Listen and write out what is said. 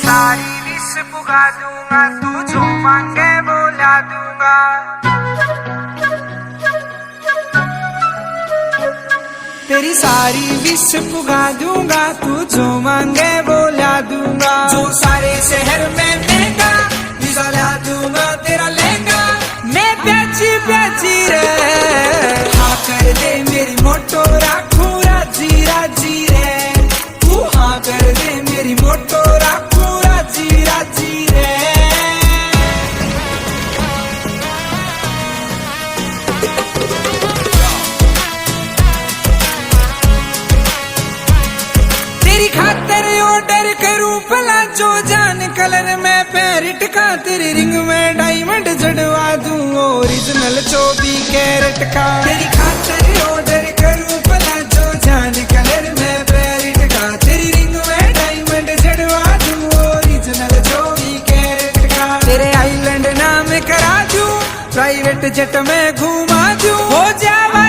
सारी विश पुगा दूंगा, तू जो मांगे बोला दूंगा। तेरी सारी विश पुगा दूंगा, तू जो मांगे बोला दूंगा। जो सारे शहर में महंगा वीजा ला दूंगा, तेरा लहंगा मैं प्याची प्याची रे। हाँ कर दे मेरी मोटो राखू राजी राजी रे। तू हाँ कर दे मेरी मोटो राखू राजी राजी रे। तेरी खातर ऑर्डर करूं भला जो जान कलर में पैरिट का, तेरी रिंग में डायमंड जड़वा दूं ओरिजिनल 24 कैरेट का। तेरी खातर ऑर्डर करूं भला जो जान कलर में पैरिट का, तेरी रिंग में डायमंड जड़वा दूं ओरिजिनल 24 कैरेट का। तेरे आइलैंड नाम करा दूं, प्राइवेट जेट में घुमा दूं, हो जावा